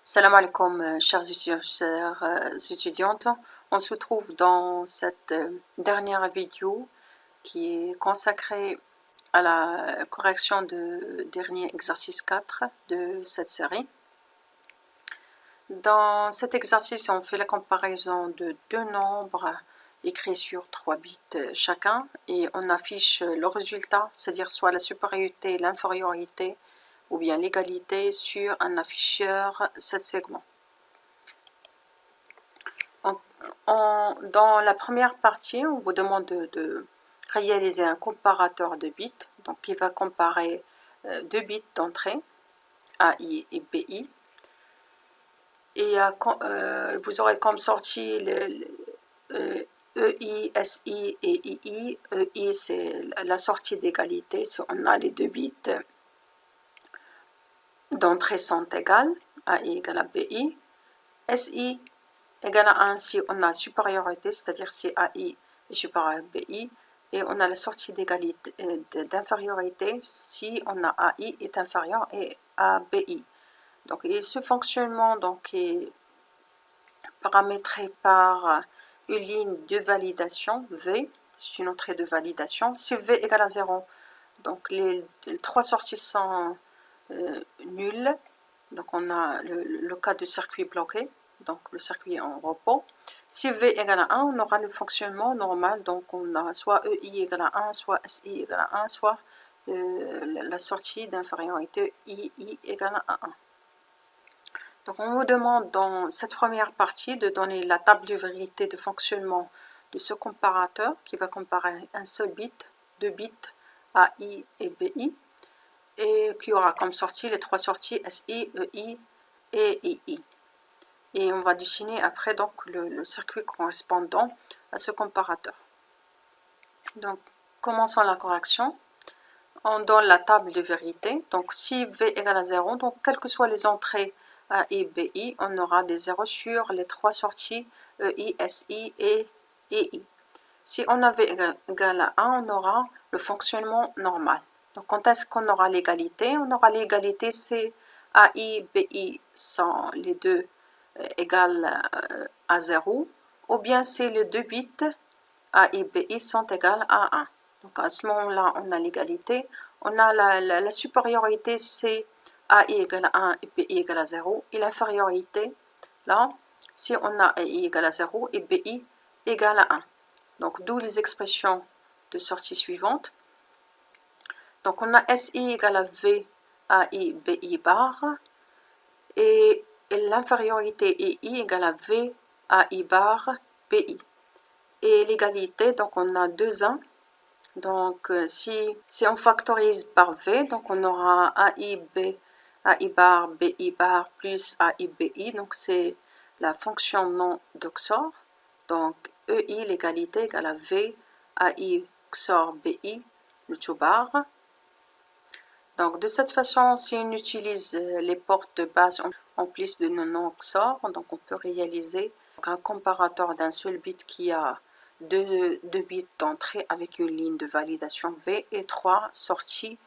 Salam alaikum, chers étudiants, chères étudiantes. On se trouve dans cette dernière vidéo qui est consacrée à la correction de dernier exercice 4 de cette série. Dans cet exercice, on fait la comparaison de deux nombres écrits sur 3 bits chacun et on affiche le résultat, c'est-à-dire soit la supériorité, l'infériorité ou bien l'égalité sur un afficheur 7 segments. Dans la première partie, on vous demande de réaliser un comparateur de bits, donc qui va comparer deux bits d'entrée, AI et BI. Et vous aurez comme sortie EI, SI et II. EI, c'est la sortie d'égalité, on a les deux bits d'entrée sont égales, AI égale à BI. SI égale à 1 si on a supériorité, c'est-à-dire si AI est supérieur à BI, et on a la sortie d'égalité d'infériorité si on a AI est inférieur à BI. Donc, et ce fonctionnement donc, est paramétré par une ligne de validation V, c'est une entrée de validation. Si V égale à 0, donc les trois sorties sont nulles, donc on a le cas de circuit bloqué. Donc le circuit est en repos. Si V égale à 1, on aura le fonctionnement normal. Donc on a soit EI égale à 1, soit SI égale à 1, soit la sortie d'infériorité II égale à 1. Donc on vous demande dans cette première partie de donner la table de vérité de fonctionnement de ce comparateur qui va comparer un seul bit, deux bits AI et BI, et qui aura comme sortie les trois sorties SI, EI et II. Et on va dessiner après donc le circuit correspondant à ce comparateur. Donc, commençons la correction. On donne la table de vérité. Donc, si V égale à 0, donc quelles que soient les entrées A et BI, on aura des 0 sur les trois sorties EI, SI et EI. Si on a V égale à 1, on aura le fonctionnement normal. Donc, quand est-ce qu'on aura l'égalité? On aura l'égalité si AI, BI sont les deux égale à 0, ou bien si les deux bits A et BI sont égales à 1. Donc à ce moment-là, on a l'égalité. On a la supériorité, c'est AI égale à 1 et BI égale à 0. Et l'infériorité, là, si on a AI égale à 0 et BI égale à 1. Donc d'où les expressions de sortie suivantes. Donc on a SI égale à V, AI, BI bar. Et l'infériorité est I égale à V, AI bar, BI. Et l'égalité, donc on a 2-1. Donc si on factorise par V, donc on aura AI bar, BI bar plus AI, BI. Donc c'est la fonction non de XOR. Donc EI, l'égalité égale à V, AI XOR, BI, le tout bar. Donc de cette façon, si on utilise les portes de base en plus de nos noms XOR, donc on peut réaliser un comparateur d'un seul bit qui a deux bits d'entrée avec une ligne de validation V et trois sorties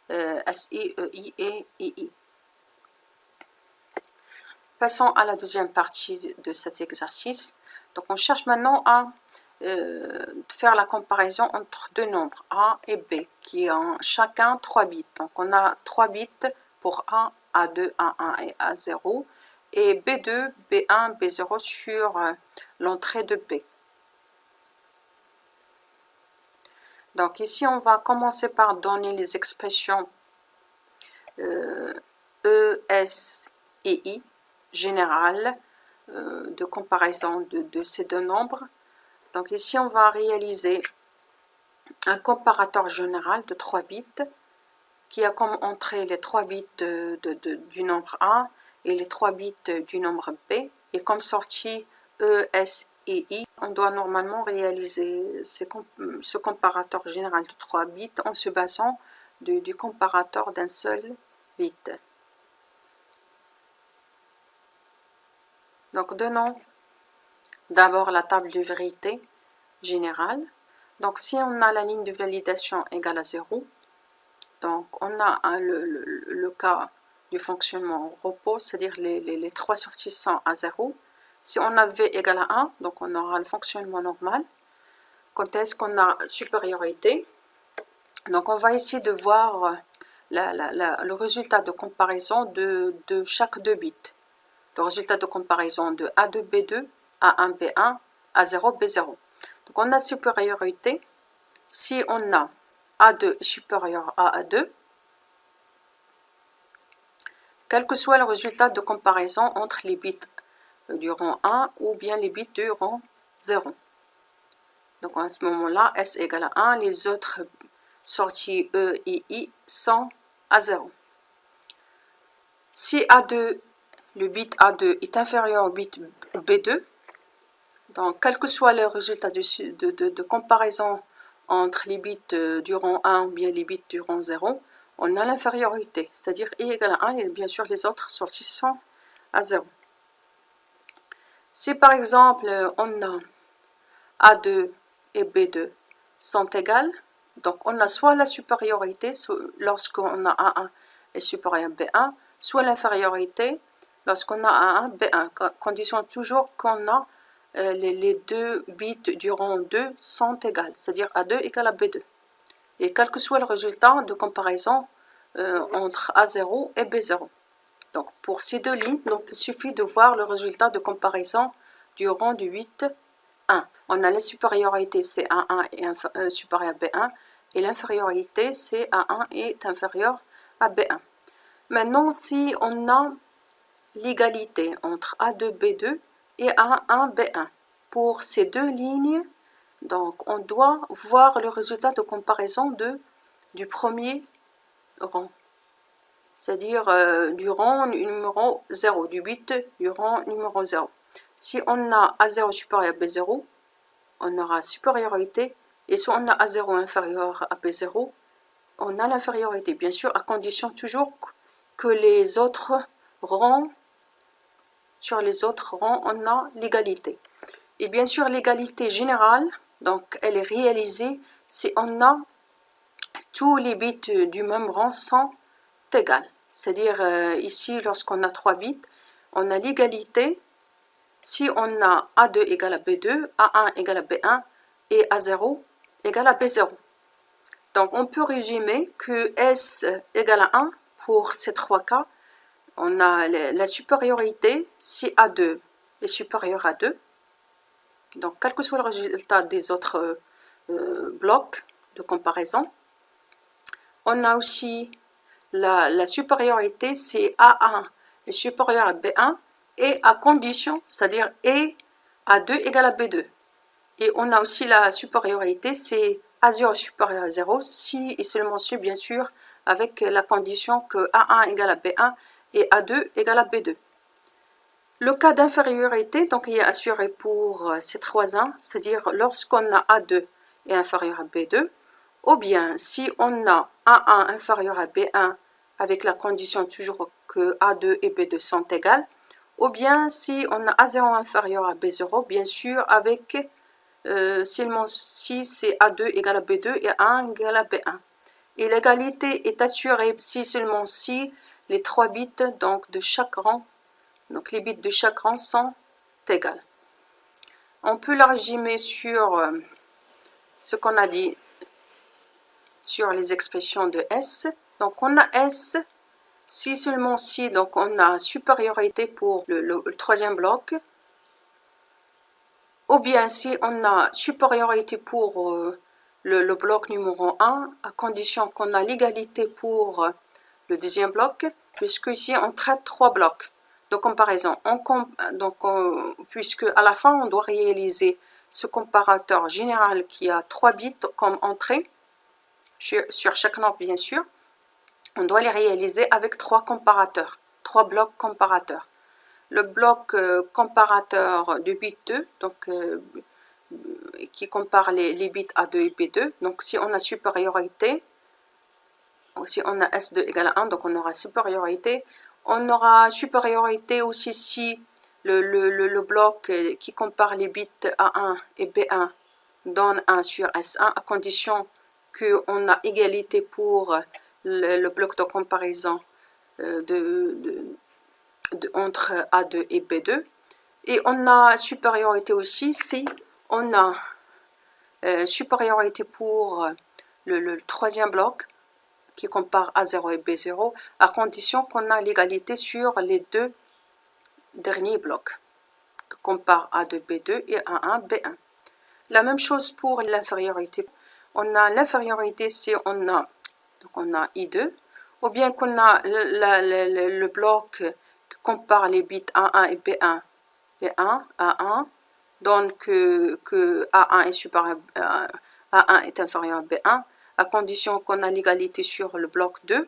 SI, EI et II. Passons à la deuxième partie de cet exercice. Donc on cherche maintenant à faire la comparaison entre deux nombres A et B qui ont chacun 3 bits. Donc on a 3 bits pour A, A2, A1 et A0 et B2, B1, B0 sur l'entrée de B. Donc ici on va commencer par donner les expressions E, S et I générales de comparaison de ces deux nombres. Donc ici, on va réaliser un comparateur général de 3 bits qui a comme entrée les 3 bits du nombre A et les 3 bits du nombre B. Et comme sortie E, S et I, on doit normalement réaliser ce comparateur général de 3 bits en se basant du comparateur d'un seul bit. Donc donnons d'abord la table de vérité générale. Donc si on a la ligne de validation égale à 0, donc on a le cas du fonctionnement au repos, c'est-à-dire les trois sorties sont à 0. Si on a V égale à 1, donc on aura le fonctionnement normal. Quand est-ce qu'on a supériorité? Donc on va essayer de voir le résultat de comparaison de chaque 2 bits. Le résultat de comparaison de A2, B2, A1, B1, A0, B0. Donc on a supériorité si on a A2 est supérieur à A2, quel que soit le résultat de comparaison entre les bits du rang 1 ou bien les bits du rang 0. Donc à ce moment-là, S égale à 1, les autres sorties E et I sont à 0. Si A2, le bit A2 est inférieur au bit B2, donc quel que soit le résultat de comparaison entre les bits du rang 1 ou bien les bits du rang 0, on a l'infériorité, c'est-à-dire I égale à 1 et bien sûr les autres sorties sont à 0. Si par exemple on a A2 et B2 sont égales, donc on a soit la supériorité lorsqu'on a A1 est supérieur à B1, soit l'infériorité lorsqu'on a A1, B1, condition toujours qu'on a les deux bits du rang 2 sont égales, c'est-à-dire A2 égale à B2. Et quel que soit le résultat de comparaison entre A0 et B0. Donc pour ces deux lignes, donc, il suffit de voir le résultat de comparaison du rang du 8, 1. On a la supériorité c'est A1 est supérieur à B1 et l'infériorité c'est A1 est inférieur à B1. Maintenant, si on a l'égalité entre A2, B2 et A1, B1, pour ces deux lignes, donc on doit voir le résultat de comparaison du premier rang, c'est-à-dire du rang numéro 0, du bit du rang numéro 0. Si on a A0 supérieur à B0, on aura supériorité, et si on a A0 inférieur à B0, on a l'infériorité, bien sûr, à condition toujours que les autres rangs, sur les autres rangs, on a l'égalité. Et bien sûr, l'égalité générale, donc elle est réalisée si on a tous les bits du même rang sont égales. C'est-à-dire ici, lorsqu'on a 3 bits, on a l'égalité si on a A2 égale à B2, A1 égale à B1 et A0 égale à B0. Donc on peut résumer que S égale à 1 pour ces trois cas. On a la supériorité si A2 est supérieur à 2. Donc quel que soit le résultat des autres blocs de comparaison. On a aussi la supériorité si A1 est supérieur à B1 et à condition, c'est-à-dire et A2 égale à B2. Et on a aussi la supériorité, c'est A0 supérieur à 0, si et seulement si, bien sûr, avec la condition que A1 égale à B1 et A2 égale à B2. Le cas d'infériorité, donc, il est assuré pour ces trois 1, c'est-à-dire lorsqu'on a A2 est inférieur à B2, ou bien si on a A1 inférieur à B1 avec la condition toujours que A2 et B2 sont égales, ou bien si on a A0 inférieur à B0, bien sûr avec seulement si c'est A2 égale à B2 et A1 égale à B1. Et l'égalité est assurée si seulement si les 3 bits donc, de chaque rang, donc les bits de chaque rang sont égales. On peut la résumer sur ce qu'on a dit sur les expressions de S. Donc on a S, si seulement si, donc on a supériorité pour le troisième bloc, ou bien si on a supériorité pour le bloc numéro 1, à condition qu'on a l'égalité pour le deuxième bloc, puisque ici on traite 3 blocs de comparaison. Puisque à la fin on doit réaliser ce comparateur général qui a 3 bits comme entrée, sur chaque nombre bien sûr, on doit les réaliser avec 3 comparateurs, 3 blocs comparateurs. Le bloc comparateur de bit 2, donc qui compare les bits A2 et B2. Donc si on a supériorité, si on a S2 égale à 1, donc on aura supériorité. On aura supériorité aussi si le bloc qui compare les bits A1 et B1 donne 1 sur S1, à condition qu'on a égalité pour le bloc de comparaison entre A2 et B2. Et on a supériorité aussi si on a supériorité pour le troisième bloc qui compare A0 et B0, à condition qu'on a l'égalité sur les deux derniers blocs, qui comparent A2, B2 et A1, B1. La même chose pour l'infériorité. On a l'infériorité si on a, donc on a I2, ou bien qu'on a le bloc qui compare les bits A1 et B1, B1, A1, donc que A1 est supérieur A1 est inférieur à B1, à condition qu'on a l'égalité sur le bloc 2,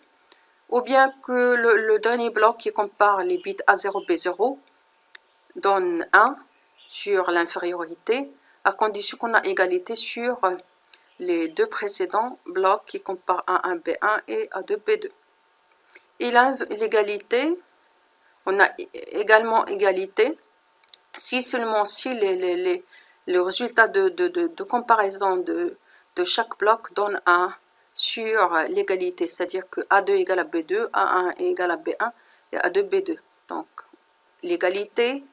ou bien que le dernier bloc qui compare les bits A0, B0 donne 1 sur l'infériorité, à condition qu'on a égalité sur les deux précédents blocs qui comparent A1, B1 et A2, B2. Et l'égalité, on a également égalité si seulement si le résultat de comparaison de chaque bloc donne 1 sur l'égalité, c'est-à-dire que A2 égale à B2, A1 égale à B1 et A2 B2. Donc l'égalité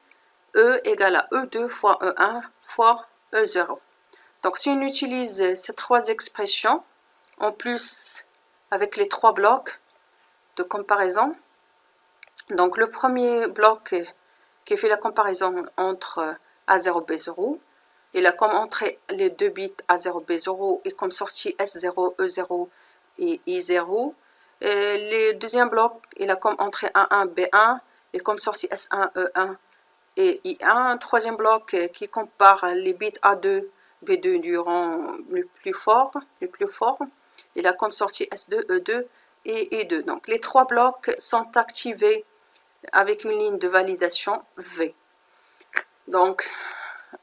E égale à E2 fois E1 fois E0. Donc si on utilise ces trois expressions, en plus avec les trois blocs de comparaison, donc le premier bloc qui fait la comparaison entre A0 et B0, il a comme entrée les deux bits A0, B0 et comme sortie S0, E0 et I0. Et le deuxième bloc, il a comme entrée A1, B1 et comme sortie S1, E1 et I1. Troisième bloc qui compare les bits A2, B2 du rang le plus fort. Il a comme sortie S2, E2 et I2. Donc les trois blocs sont activés avec une ligne de validation V. Donc,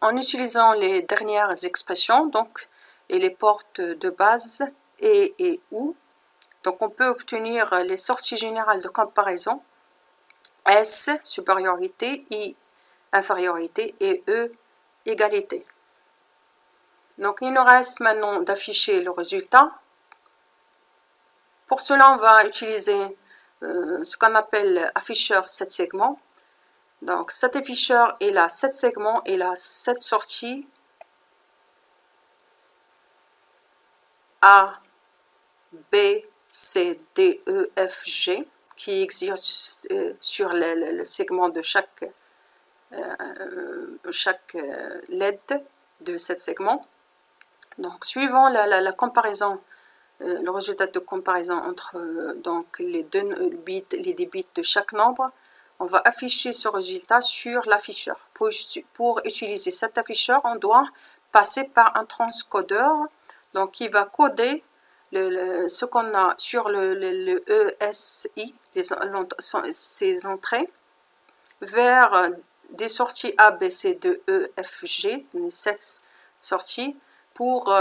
en utilisant les dernières expressions, donc, et les portes de base et OU, donc on peut obtenir les sorties générales de comparaison S, supériorité, I, infériorité et E, égalité. Donc, il nous reste maintenant d'afficher le résultat. Pour cela, on va utiliser ce qu'on appelle afficheur 7 segments. Donc cet afficheur, il a 7 segments, il a 7 sorties A, B, C, D, E, F, G qui existent sur le segment de chaque LED de 7 segments. Donc suivant la comparaison, le résultat de comparaison entre donc les deux bits de chaque nombre, on va afficher ce résultat sur l'afficheur. Pour utiliser cet afficheur, on doit passer par un transcodeur, donc qui va coder ce qu'on a sur le ESI, ces entrées, vers des sorties A, B, C, D, E, F, G, les 7 sorties, pour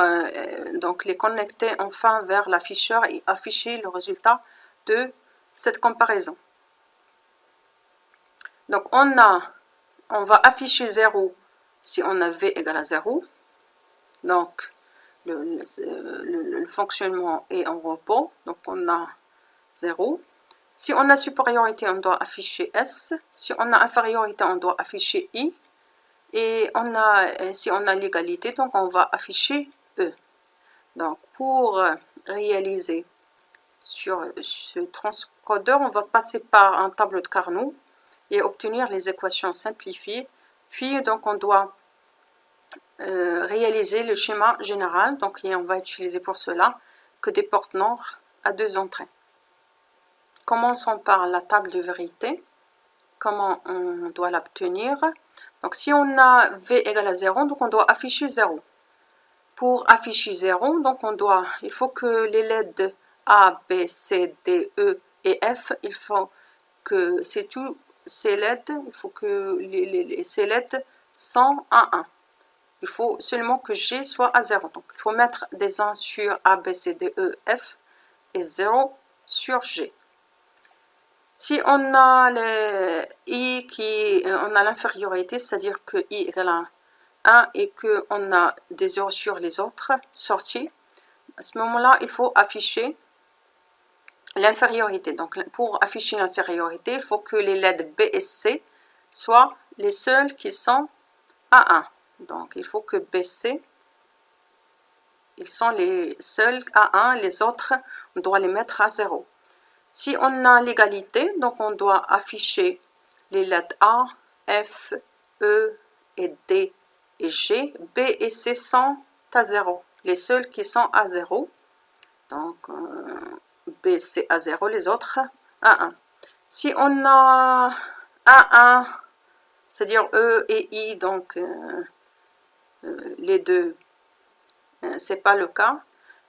donc les connecter enfin vers l'afficheur et afficher le résultat de cette comparaison. Donc on va afficher 0 si on a V égale à 0. Donc le fonctionnement est en repos. Donc on a 0. Si on a supériorité, on doit afficher S. Si on a infériorité, on doit afficher I. Et si on a l'égalité, donc on va afficher E. Donc pour réaliser sur ce transcodeur, on va passer par un tableau de Carnot et obtenir les équations simplifiées. Puis donc on doit réaliser le schéma général. Donc on va utiliser pour cela que des portes NOR à 2 entrées. Commençons par la table de vérité. Comment on doit l'obtenir? Donc si on a V égale à 0, donc on doit afficher 0. Pour afficher 0, donc il faut que les LED A, B, C, D, E et F, il faut que c'est tout ces LED, il faut que ces LED sont à 1. Il faut seulement que G soit à 0. Donc il faut mettre des 1 sur A, B, C, D, E, F et 0 sur G. Si on a on a l'infériorité, c'est-à-dire que I égale à 1 et qu'on a des 0 sur les autres sorties, à ce moment-là, il faut afficher l'infériorité. Donc, pour afficher l'infériorité, il faut que les LED B et C soient les seuls qui sont à 1. Donc, il faut que BC, ils sont les seuls à 1, les autres, on doit les mettre à 0. Si on a l'égalité, donc on doit afficher les lettres A, F, E et D et G. B et C sont à 0, les seuls qui sont à 0. Donc, B, C à 0, les autres à 1. Si on a A1, c'est-à-dire E et I, donc les deux, c'est pas le cas.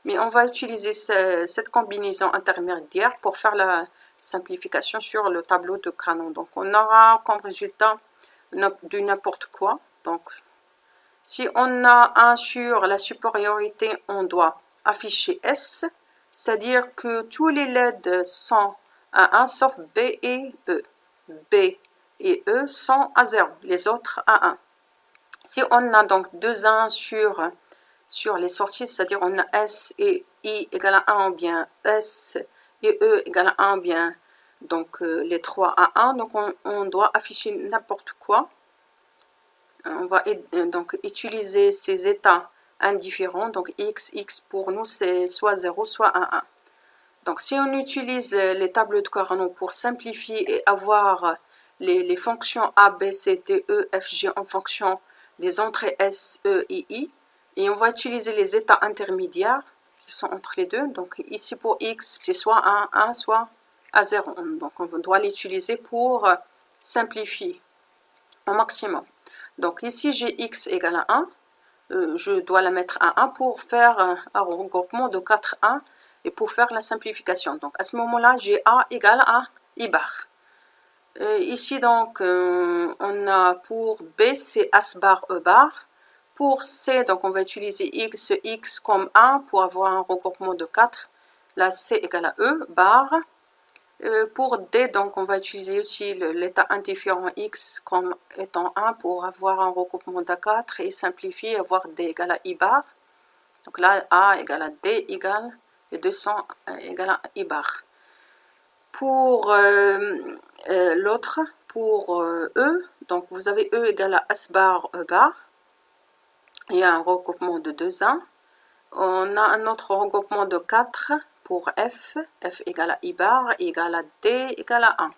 Mais on va utiliser cette combinaison intermédiaire pour faire la simplification sur le tableau de Cranon. Donc, on aura comme résultat du n'importe quoi. Donc, si on a 1 sur la supériorité, on doit afficher S, c'est-à-dire que tous les LED sont à 1 sauf B et E. B et E sont à 0, les autres à 1. Si on a donc 2 1 sur les sorties, c'est-à-dire on a S et I égale à 1 ou bien S et E égale à 1 ou bien donc les 3 à 1, donc on doit afficher n'importe quoi. On va donc utiliser ces états indifférents, donc x pour nous c'est soit 0 soit 1. Donc si on utilise les tableaux de Cranon pour simplifier et avoir les fonctions A, B, C, D, E, F, G en fonction des entrées S, E et I, et on va utiliser les états intermédiaires qui sont entre les deux. Donc ici pour x, c'est soit 1, soit à 0. Donc on doit l'utiliser pour simplifier au maximum. Donc ici j'ai x égale à 1. Je dois la mettre à 1 pour faire un regroupement de 4 1 et pour faire la simplification. Donc à ce moment-là, j'ai A égale à I bar. Ici donc, on a pour B, c'est S bar E bar. Pour C, donc on va utiliser x comme 1 pour avoir un regroupement de 4. Là, C égale à E bar. Pour D, donc on va utiliser aussi l'état indifférent x comme étant 1 pour avoir un regroupement de 4 et simplifier, avoir D égale à I bar. Donc là, A égale à D égale, et 200 égale à I bar. Pour l'autre, pour E, donc vous avez E égale à S bar, E bar. Il y a un regroupement de 2 1. On a un autre regroupement de 4 pour F, F égale à I bar, égale à D égale à 1.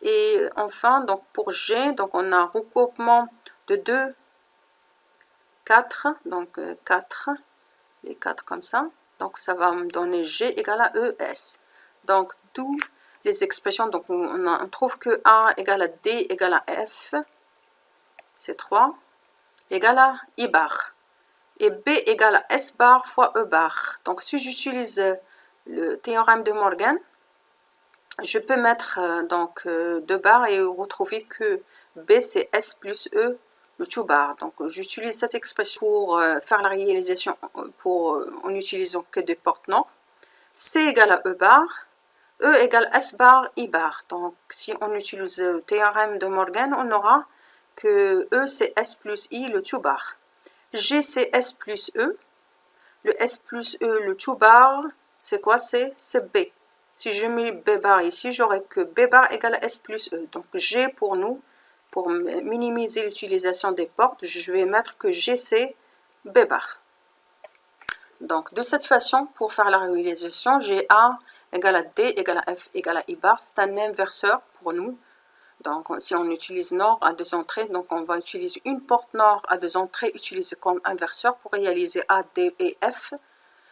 Et enfin, donc pour G, donc on a un regroupement de 2, 4, donc 4, les 4 comme ça. Donc ça va me donner G égale à ES. Donc d'où les expressions, donc on trouve que A égale à D égale à F, c'est 3, égale à I bar. Et B égale à S bar fois E bar. Donc si j'utilise le théorème de Morgan, je peux mettre donc 2 barres et retrouver que B c'est S plus E le tout bar. Donc j'utilise cette expression pour faire la réalisation en n'utilisant que des portes nord. C égale à E bar, E égale S bar, I bar. Donc si on utilise le théorème de Morgan, on aura que E c'est S plus I le tout bar. G c'est S plus E. Le S plus E, le tout bar, c'est quoi? C'est B. Si je mets B bar ici, j'aurai que B bar égale à S plus E. Donc G pour nous, pour minimiser l'utilisation des portes, je vais mettre que G c'est B bar. Donc de cette façon, pour faire la réalisation, j'ai A égale à D égale à F égale à I bar. C'est un inverseur pour nous. Donc, si on utilise NOR à 2 entrées, donc on va utiliser une porte NOR à 2 entrées utilisée comme inverseur pour réaliser A, D et F.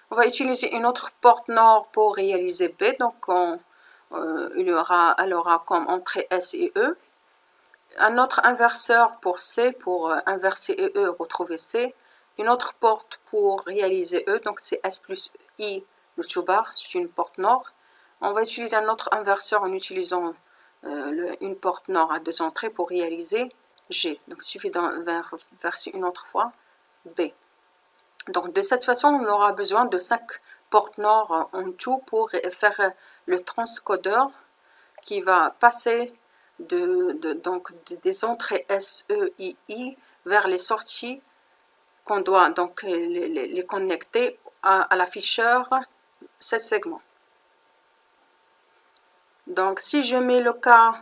On va utiliser une autre porte NOR pour réaliser B, donc elle aura comme entrée S et E. Un autre inverseur pour C, pour inverser E, retrouver C. Une autre porte pour réaliser E, donc c'est S plus I, le tout bar, c'est une porte NOR. On va utiliser un autre inverseur en utilisant une porte NOR à 2 entrées pour réaliser G. Donc il suffit d'inverser une autre fois B. Donc de cette façon, on aura besoin de 5 portes NOR en tout pour faire le transcodeur qui va passer donc des entrées S, E, I vers les sorties qu'on doit donc les connecter à l'afficheur 7 segments. Donc, si je mets le cas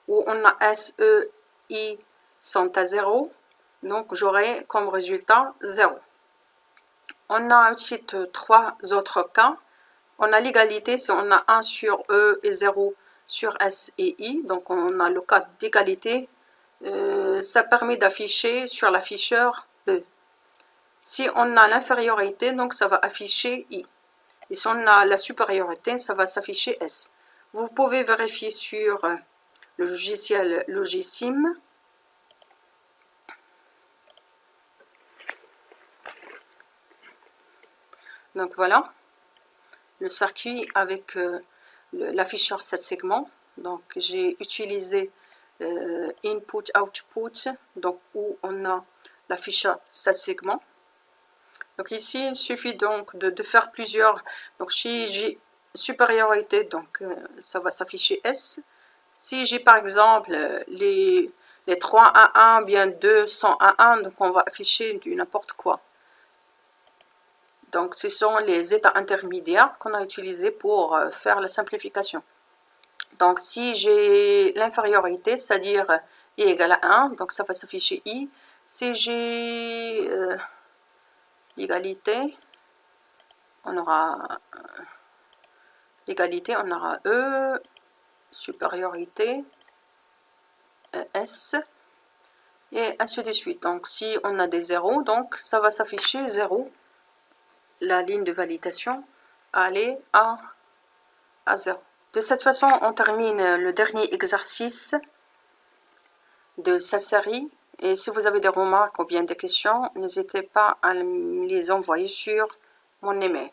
où on a S, E, I sont à 0, donc j'aurai comme résultat 0. On a ensuite 3 autres cas. On a l'égalité si on a 1 sur E et 0 sur S et I. Donc, on a le cas d'égalité. Ça permet d'afficher sur l'afficheur E. Si on a l'infériorité, donc ça va afficher I. Et si on a la supériorité, ça va s'afficher S. Vous pouvez vérifier sur le logiciel Logisim. Donc voilà, le circuit avec l'afficheur 7 segments. Donc j'ai utilisé input, output, donc où on a l'afficheur 7 segments. Donc ici, il suffit donc de faire plusieurs. Donc si j'ai supériorité, donc ça va s'afficher S. Si j'ai par exemple les 3 à 1, bien 2 sont à 1, donc on va afficher du n'importe quoi. Donc ce sont les états intermédiaires qu'on a utilisés pour faire la simplification. Donc si j'ai l'infériorité, c'est-à-dire I égale à 1, donc ça va s'afficher I. Si j'ai l'égalité, on aura l'égalité, on aura E, supériorité, S, et ainsi de suite. Donc si on a des zéros, donc ça va s'afficher 0. La ligne de validation aller à 0. De cette façon, on termine le dernier exercice de cette série. Et si vous avez des remarques ou bien des questions, n'hésitez pas à me les envoyer sur mon email.